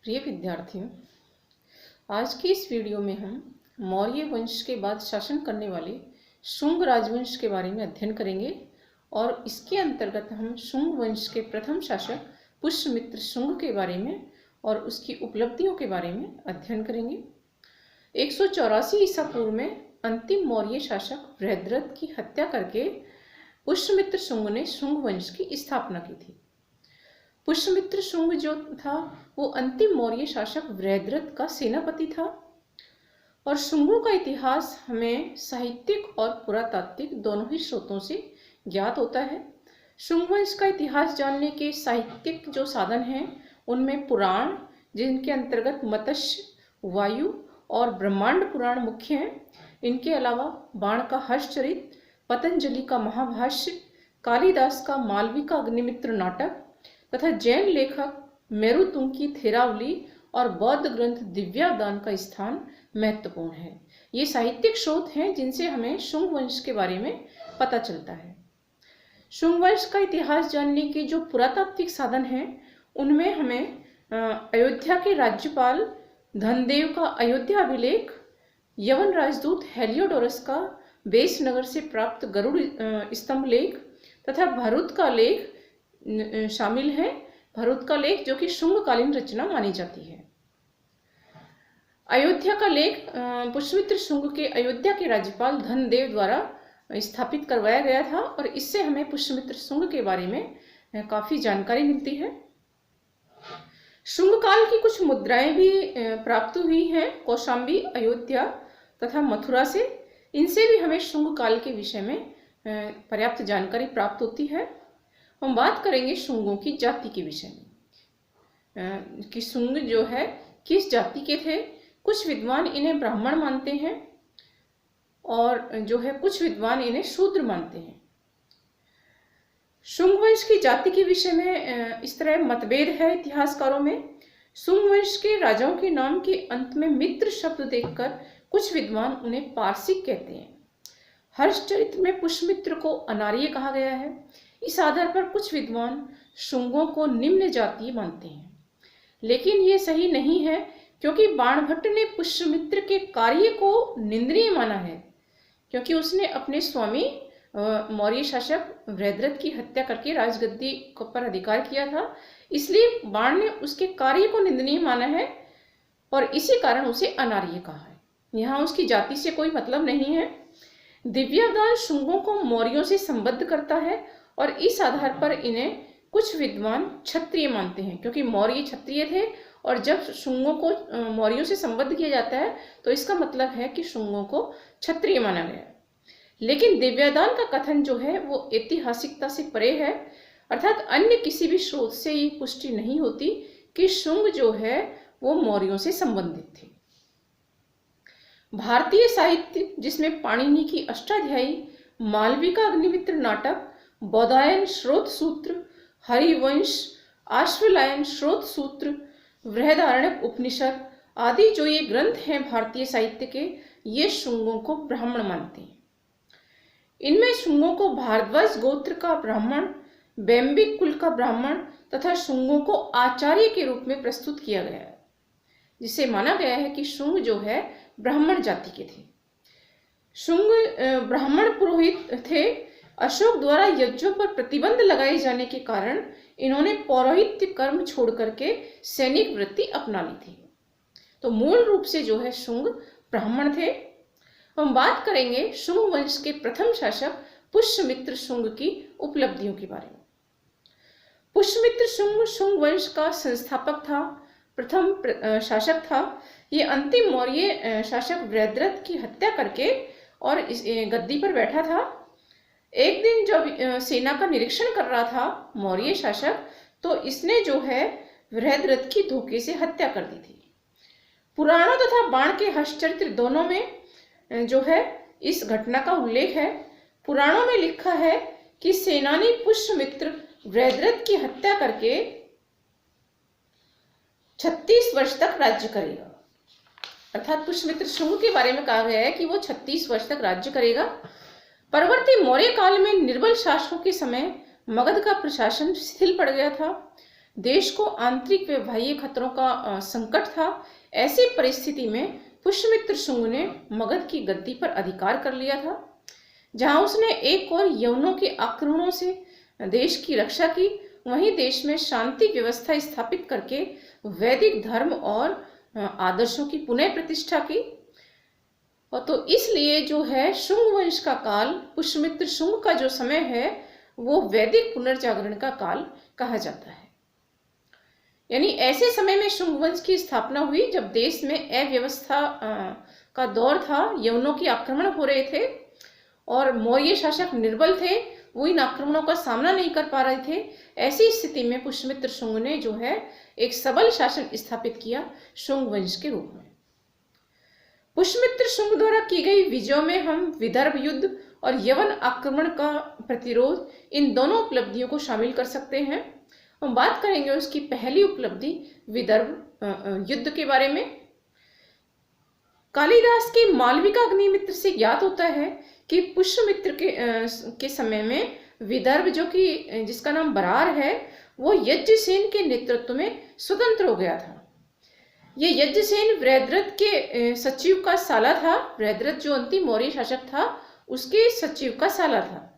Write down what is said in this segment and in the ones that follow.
प्रिय विद्यार्थियों, आज की इस वीडियो में हम मौर्य वंश के बाद शासन करने वाले शुंग राजवंश के बारे में अध्ययन करेंगे और इसके अंतर्गत हम शुंग वंश के प्रथम शासक पुष्यमित्र शुंग के बारे में और उसकी उपलब्धियों के बारे में अध्ययन करेंगे। 184 ईसा पूर्व में अंतिम मौर्य शासक बृहद्रथ की हत्या करके पुष्यमित्र शुंग ने शुंग वंश की स्थापना की थी। पुष्यमित्र शुंग जो था वो अंतिम मौर्य शासक बृहद्रथ का सेनापति था और शुंगों का इतिहास हमें साहित्यिक और पुरातात्विक दोनों ही स्रोतों से ज्ञात होता है। शुंग वंश का इतिहास जानने के साहित्यिक जो साधन हैं उनमें पुराण, जिनके अंतर्गत मत्स्य, वायु और ब्रह्मांड पुराण मुख्य हैं। इनके अलावा बाण का हर्षचरित, पतंजलि का महाभाष्य, कालिदास का मालविका अग्निमित्र नाटक तथा जैन लेखक मेरुतुंग की थेरावली और बौद्ध ग्रंथ दिव्यादान का स्थान महत्वपूर्ण है। ये साहित्यिक स्रोत हैं जिनसे हमें शुंग वंश के बारे में पता चलता है। शुंग वंश का इतिहास जानने के जो पुरातात्विक साधन हैं उनमें हमें अयोध्या के राज्यपाल धनदेव का अयोध्या अभिलेख, यवन राजदूत हेलियोडोरस का बेस नगर से प्राप्त गरुड़ स्तंभ लेख तथा भरूत का लेख शामिल है। भरूत का लेख जो कि शुंगकालीन रचना मानी जाती है। अयोध्या का लेख पुष्यमित्र शुंग के अयोध्या के राज्यपाल धनदेव द्वारा स्थापित करवाया गया था और इससे हमें पुष्यमित्र शुंग के बारे में काफी जानकारी मिलती है। शुंग काल की कुछ मुद्राएं भी प्राप्त हुई हैं कौशाम्बी, अयोध्या तथा मथुरा से। इनसे भी हमें शुंग काल के विषय में पर्याप्त जानकारी प्राप्त होती है। हम बात करेंगे शुंगों की जाति के विषय में कि शुंग जो है किस जाति के थे। कुछ विद्वान इन्हें ब्राह्मण मानते हैं और जो है कुछ विद्वान इन्हें शूद्र मानते हैं। शुंग वंश की जाति के विषय में इस तरह मतभेद है इतिहासकारों में। शुंग वंश के राजाओं के नाम के अंत में मित्र शब्द देखकर कुछ विद्वान उन्हें पारसिक कहते हैं। हर्षचरित में पुष्यमित्र को अनार्य कहा गया है। इस आधार पर कुछ विद्वान शुंगों को निम्न जातीय मानते हैं, लेकिन ये सही नहीं है क्योंकि बाणभट्ट ने पुष्यमित्र के कार्य को निंदनीय माना है, क्योंकि उसने अपने स्वामी मौर्य शासक बृहद्रथ की हत्या करके राजगद्दी पर अधिकार किया था। इसलिए बाण ने उसके कार्य को निंदनीय माना है और इसी कारण उसे अनार्य कहा है। यहाँ उसकी जाति से कोई मतलब नहीं है। दिव्यादान शुंगों को मौर्यों से संबद्ध करता है और इस आधार पर इन्हें कुछ विद्वान क्षत्रिय मानते हैं, क्योंकि मौर्य क्षत्रिय थे और जब शुंगों को मौर्यों से संबद्ध किया जाता है तो इसका मतलब है कि शुंगों को क्षत्रिय माना गया। लेकिन दिव्यादान का कथन जो है वो ऐतिहासिकता से परे है, अर्थात अन्य किसी भी स्रोत से ये पुष्टि नहीं होती कि शुंग जो है वो मौर्यों से संबंधित थे। भारतीय साहित्य जिसमें पाणिनि की अष्टाध्यायी, मालविका अग्निमित्र नाटक, बौधायन श्रोत सूत्र, हरिवंश, आश्वलायन श्रोत सूत्र, बृहदारण्यक उपनिषद आदि जो ये ग्रंथ हैं भारतीय साहित्य के, ये शुंगों को ब्राह्मण मानते हैं। इनमें शुंगों को भारद्वाज गोत्र का ब्राह्मण, बैम्बिक कुल का ब्राह्मण तथा शुंगों को आचार्य के रूप में प्रस्तुत किया गया है, जिससे माना गया है कि शुंग जो है ब्राह्मण जाति के थे। शुंग ब्राह्मण पुरोहित थे। अशोक द्वारा यज्ञों पर प्रतिबंध लगाए जाने के कारण इन्होंने पौरोहित्य कर्म छोड़ करके सैनिक वृत्ति अपना ली थी। तो मूल रूप से जो है शुंग ब्राह्मण थे। हम बात करेंगे शुंग वंश के प्रथम शासक पुष्यमित्र शुंग की उपलब्धियों के बारे में। पुष्यमित्र शुंग शुंग वंश का संस्थापक था, प्रथम शासक था। ये अंतिम मौर्य शासक बृहद्रथ की हत्या करके और इस गद्दी पर बैठा था। एक दिन जब सेना का निरीक्षण कर रहा था मौर्य शासक, तो इसने जो है बृहद्रथ की धोखे से हत्या कर दी थी। पुराणों तथा बाण के हर्षचरित्र दोनों में जो है इस घटना का उल्लेख है। पुराणों में लिखा है कि सेनानी पुष्यमित्र बृहद्रथ की हत्या करके 36 वर्ष तक राज्य करेगा। अर्थात पुष्यमित्र शुंग के बारे में कहा गया है कि वो 36 वर्ष तक राज्य करेगा। परवर्ती मौर्य काल में निर्बल शासकों के समय मगध का प्रशासन शिथिल पड़ गया था। देश को आंतरिक व बाह्य खतरों का संकट था। ऐसी परिस्थिति में पुष्यमित्र शुंग ने मगध की गद्दी पर अधिकार कर लिया था, जहां उसने एक और यवनों के आक्रमणों से देश की रक्षा की, वहीं देश में शांति व्यवस्था स्थापित करके वैदिक धर्म और आदर्शों की पुनः प्रतिष्ठा की। और तो इसलिए जो है शुंग वंश का काल, पुष्यमित्र शुंग का जो समय है, वो वैदिक पुनर्जागरण का काल कहा जाता है। यानी ऐसे समय में शुंग वंश की स्थापना हुई जब देश में अव्यवस्था का दौर था, यवनों के आक्रमण हो रहे थे और मौर्य शासक निर्बल थे, वो इन आक्रमणों का सामना नहीं कर पा रहे थे। ऐसी स्थिति में पुष्यमित्र शुंग ने जो है एक सबल शासन स्थापित किया शुंग वंश के रूप में। पुष्यमित्र शुंग द्वारा की गई विजयों में हम विदर्भ युद्ध और यवन आक्रमण का प्रतिरोध, इन दोनों उपलब्धियों को शामिल कर सकते हैं। हम बात करेंगे उसकी पहली उपलब्धि विदर्भ युद्ध के बारे में। कालिदास के मालविका अग्निमित्र से ज्ञात होता है कि पुष्यमित्र के समय में विदर्भ, जो कि जिसका नाम बरार है, वो यज्ञसेन के नेतृत्व में स्वतंत्र हो गया था। ये यज्ञसेन वृहद्रथ के सचिव का साला था। वृहद्रथ जो अंतिम मौर्य शासक था, उसके सचिव का साला था।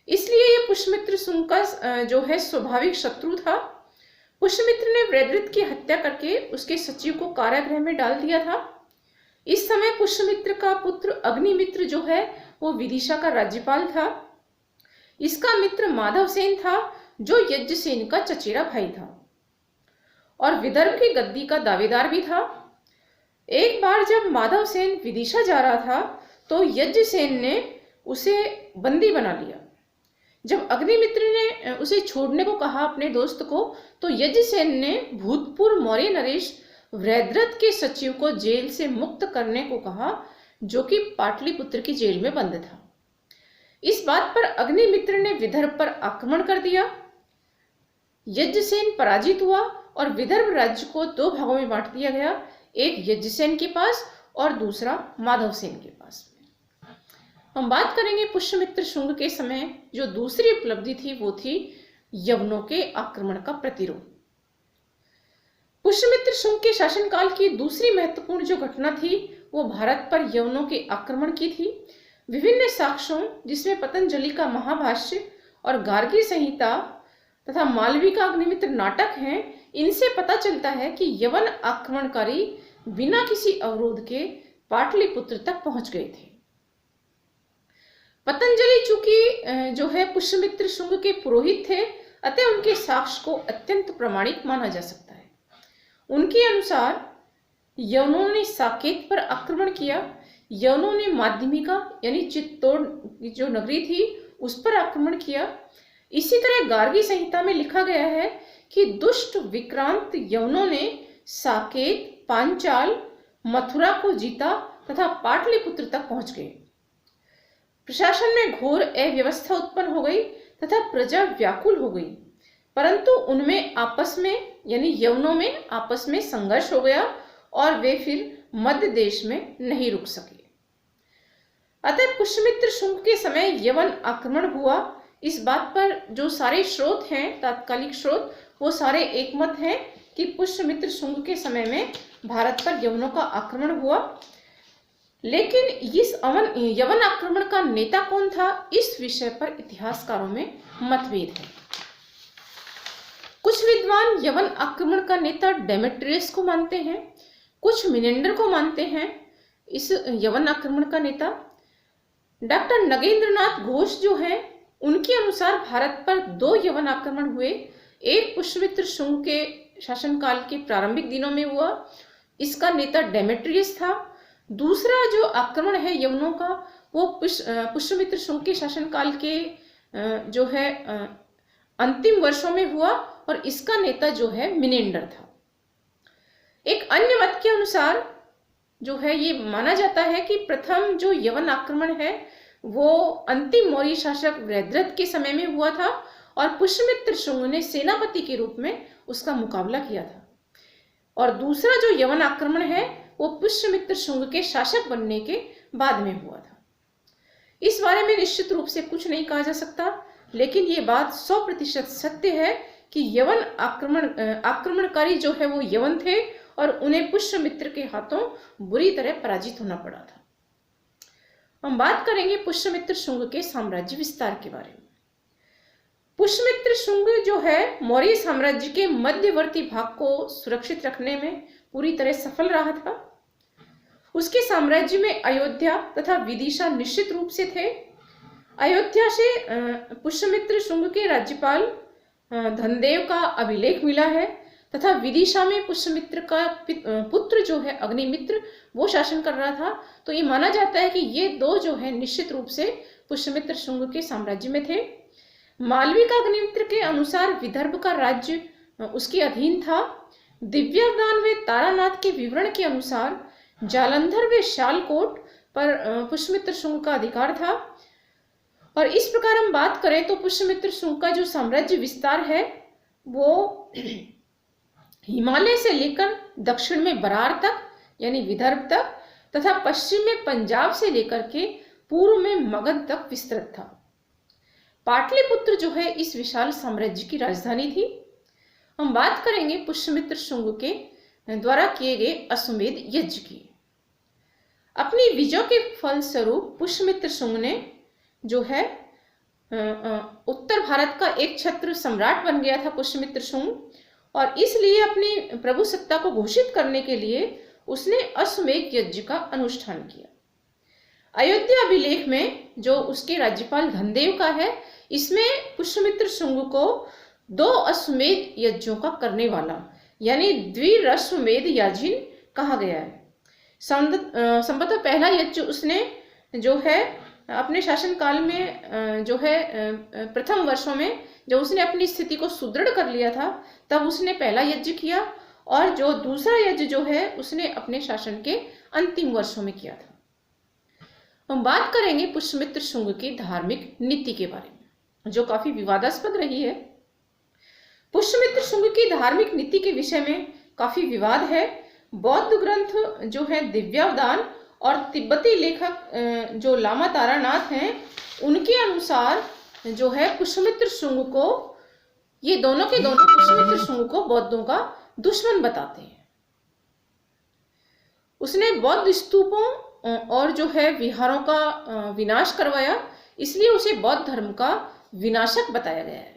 इसलिए ये पुष्यमित्र शुंग का जो है स्वाभाविक शत्रु था। पुष्यमित्र ने वृहद्रथ की हत्या करके उसके सचिव को कारागृह में डाल दिया था। इस समय पुष्यमित्र का पुत्र अग्निमित्र जो है वो विदिशा का राज्यपाल था। इसका मित्र माधवसेन था, जो यज्ञसेन का चचेरा भाई था और विदर्भ की गद्दी का दावेदार भी था। एक बार जब माधवसेन विदिशा जा रहा था तो यज्ञसेन ने उसे बंदी बना लिया। जब अग्निमित्र ने उसे छोड़ने को कहा अपने दोस्त को, तो यज्ञसेन ने भूतपूर्व मौर्य नरेश वृहद्रथ के सचिव को जेल से मुक्त करने को कहा, जो कि पाटलिपुत्र की जेल में बंद था। इस बात पर अग्निमित्र ने विदर्भ पर आक्रमण कर दिया। यज्ञसेन पराजित हुआ और विदर्भ राज्य को दो भागों में बांट दिया गया, एक यज्ञसेन के पास और दूसरा माधवसेन के पास। हम बात करेंगे पुष्यमित्र शुंग के समय जो दूसरी उपलब्धि थी, वो थी यवनों के आक्रमण का प्रतिरोध। पुष्यमित्र शुंग के शासनकाल की दूसरी महत्वपूर्ण जो घटना थी, वो भारत पर यवनों के आक्रमण की थी। विभिन्न साक्ष्यों, जिसमें पतंजलि का महाभाष्य और गार्गी संहिता तथा मालविका अग्निमित्र नाटक हैं, इनसे पता चलता है कि यवन आक्रमणकारी बिना किसी अवरोध के पाटलिपुत्र तक पहुंच गए थे। पतंजलि चूंकि जो है पुष्यमित्र शुंग के पुरोहित थे, अतः उनके साक्ष्य को अत्यंत प्रामाणिक माना जा सकता है। उनके अनुसार यवनों ने साकेत पर आक्रमण किया, यवनों ने माध्यमिका यानी चित्तौड़ जो नगरी थी उस पर आक्रमण किया। इसी तरह गार्गी संहिता में लिखा गया है कि दुष्ट विक्रांत यवनों ने साकेत, पांचाल, मथुरा को जीता तथा पाटलिपुत्र तक पहुंच गए। प्रशासन में घोर अव्यवस्था उत्पन्न हो गई तथा प्रजा व्याकुल हो गई, परंतु उनमें आपस में यानी यवनों में आपस में संघर्ष हो गया और वे फिर मध्य देश में नहीं रुक सके। अतः पुष्यमित्र शुंग के समय यवन आक्रमण हुआ, इस बात पर जो सारे स्रोत हैं, तात्कालिक स्रोत, वो सारे एकमत हैं कि पुष्यमित्र शुंग के समय में भारत पर यवनों का आक्रमण हुआ। लेकिन इस यवन आक्रमण का नेता कौन था, इस विषय पर इतिहासकारों में मतभेद है। कुछ विद्वान यवन आक्रमण का नेता डेमेट्रियस को मानते हैं, कुछ मिनेंडर को मानते हैं इस यवन आक्रमण का नेता। डॉक्टर नगेंद्रनाथ घोष जो है, उनके अनुसार भारत पर दो यवन आक्रमण हुए। एक पुष्यमित्र शुंग के शासनकाल के प्रारंभिक दिनों में हुआ, इसका नेता डेमेट्रियस था। दूसरा जो आक्रमण है यवनों का, वो पुष्यमित्र शुंग के शासनकाल के जो है अंतिम वर्षों में हुआ और इसका नेता जो है मिनेंडर था। एक अन्य मत के अनुसार जो है ये माना जाता है कि प्रथम जो यवन आक्रमण है वो अंतिम मौर्य शासक वृहद्रथ के समय में हुआ था और पुष्यमित्र शुंग ने सेनापति के रूप में उसका मुकाबला किया था। और दूसरा जो यवन आक्रमण है वो पुष्यमित्र शुंग के शासक बनने के बाद में हुआ था। इस बारे में निश्चित रूप से कुछ नहीं कहा जा सकता, लेकिन ये बात 100% सत्य है कि यवन आक्रमणकारी जो है वो यवन थे और उन्हें पुष्यमित्र के हाथों बुरी तरह पराजित होना पड़ा था। हम बात करेंगे पुष्यमित्र शुंग के साम्राज्य विस्तार के बारे में। पुष्यमित्र शुंग जो है मौर्य साम्राज्य के मध्यवर्ती भाग को सुरक्षित रखने में पूरी तरह सफल रहा था। उसके साम्राज्य में अयोध्या तथा विदिशा निश्चित रूप से थे। अयोध्या से पुष्यमित्र शुंग के राज्यपाल धनदेव का अभिलेख मिला है तथा विदिशा में पुष्यमित्र का पुत्र जो है अग्निमित्र वो शासन कर रहा था। तो ये माना जाता है कि ये दो जो है निश्चित रूप से पुष्यमित्र शुंग के साम्राज्य में थे। मालवी का अग्निमित्र के अनुसार विदर्भ का राज्य उसके अधीन था। दिव्यावदान व तारानाथ के विवरण के अनुसार जालंधर व शालकोट पर पुष्यमित्र शुंग का अधिकार था। और इस प्रकार हम बात करें तो पुष्यमित्र शुंग का जो साम्राज्य विस्तार है वो हिमालय से लेकर दक्षिण में बरार तक यानी विदर्भ तक तथा पश्चिम में पंजाब से लेकर के पूर्व में मगध तक विस्तृत था। पाटलिपुत्र जो है इस विशाल साम्राज्य की राजधानी थी। हम बात करेंगे पुष्यमित्र शुंग के द्वारा किए गए अश्वमेध यज्ञ की। अपनी विजय के फलस्वरूप पुष्यमित्र शुंग ने जो है उत्तर भारत का एक छत्र सम्राट बन गया था पुष्यमित्र शुंग, और इसलिए अपनी प्रभुसत्ता को घोषित करने के लिए उसने अश्वमेध यज्ञ का अनुष्ठान किया। अयोध्या अभिलेख में जो उसके राज्यपाल धनदेव का है, इसमें पुष्यमित्र शुंग को 2 अश्वमेध यज्ञों का करने वाला यानी द्विरश्वमेध याजिन कहा गया है। संभवतः पहला यज्ञ उसने जो है अपने शासनकाल में जो है प्रथम वर्षों में जब उसने अपनी स्थिति को सुदृढ़ कर लिया था तब उसने पहला यज्ञ किया, और जो दूसरा यज्ञ जो है उसने अपने शासन के अंतिम वर्षों में किया था। हम बात करेंगे पुष्यमित्र शुंग की धार्मिक नीति के बारे में जो काफी विवादास्पद रही है। पुष्यमित्र शुंग की धार्मिक नीति के विषय में काफी विवाद है। बौद्ध ग्रंथ जो है दिव्यावदान और तिब्बती लेखक जो लामा तारानाथ हैं उनके अनुसार जो है पुष्यमित्र शुंग को ये दोनों के दोनों पुष्यमित्र शुंग को बौद्धों का दुश्मन बताते हैं। उसने बौद्ध स्तूपों और जो है विहारों का विनाश करवाया, इसलिए उसे बौद्ध धर्म का विनाशक बताया गया है।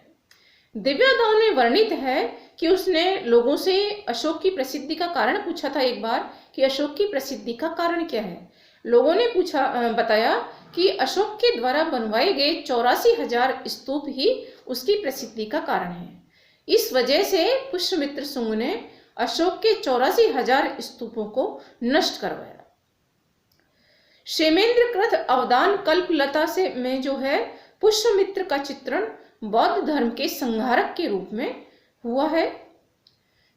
दिव्यावदान में वर्णित है कि उसने लोगों से अशोक की प्रसिद्धि का कारण पूछा था एक बार कि अशोक की प्रसिद्धि का कारण क्या है। लोगों ने बताया कि अशोक के द्वारा बनवाए गए 84,000 स्तूप ही उसकी प्रसिद्धि का कारण है। इस वजह से पुष्यमित्र शुंग ने अशोक के 84,000 स्तूपों को नष्ट करवाया। क्षेमेंद्रकृत अवदान कल्पलता से में जो है पुष्यमित्र का चित्रण बौद्ध धर्म के संहारक के रूप में हुआ है।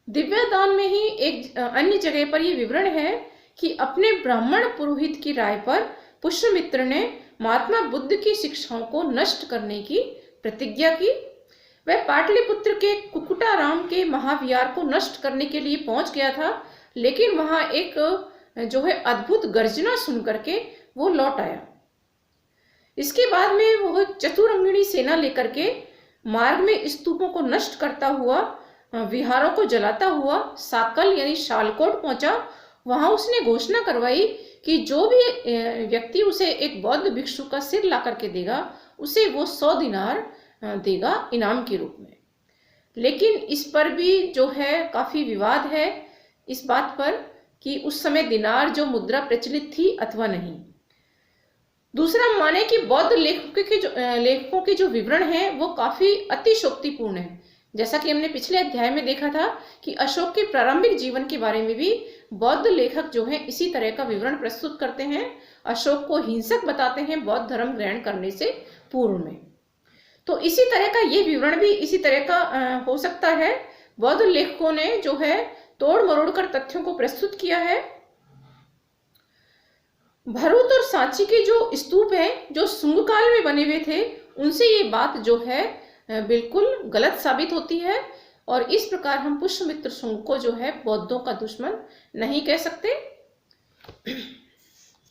दिव्यावदान में ही एक अन्य जगह पर यह विवरण है कि अपने ब्राह्मण पुरोहित की राय पर पुष्यमित्र ने महात्मा बुद्ध की शिक्षाओं को नष्ट करने की प्रतिज्ञा की। वह पाटलिपुत्र के कुकुटाराम के महाविहार को नष्ट करने के लिए पहुंच गया था, लेकिन वहां एक जो है अद्भुत गर्जना सुन करके वो लौट आया। इसके बाद में वो चतुरंगिणी सेना लेकर के मार्ग में स्तूपों को नष्ट करता हुआ, विहारों को जलाता हुआ साकल यानी शालकोट पहुंचा। वहां उसने घोषणा करवाई कि जो भी व्यक्ति उसे एक बौद्ध भिक्षु का सिर ला करके देगा उसे वो 100 दिनार देगा इनाम के रूप में। लेकिन इस पर भी जो है काफी विवाद है इस बात पर कि उस समय दिनार जो मुद्रा प्रचलित थी अथवा नहीं। दूसरा माने कि बौद्ध लेखकों के जो विवरण हैं वो काफी अतिशोक्तिपूर्ण है। जैसा कि हमने पिछले अध्याय में देखा था कि अशोक के प्रारंभिक जीवन के बारे में भी बौद्ध लेखक जो हैं इसी तरह का विवरण प्रस्तुत करते हैं। अशोक को हिंसक बताते हैं बौद्ध धर्म ग्रहण करने से पूर्व में। तो इसी तरह का ये विवरण भी इसी तरह का हो सकता है। बौद्ध लेखकों ने जो है तोड़ मरोड़ कर तथ्यों को प्रस्तुत किया है। भरूच और सांची के जो स्तूप हैं जो शुंग काल में बने हुए थे उनसे ये बात जो है बिल्कुल गलत साबित होती है, और इस प्रकार हम पुष्यमित्र शुंग को जो है बौद्धों का दुश्मन नहीं कह सकते।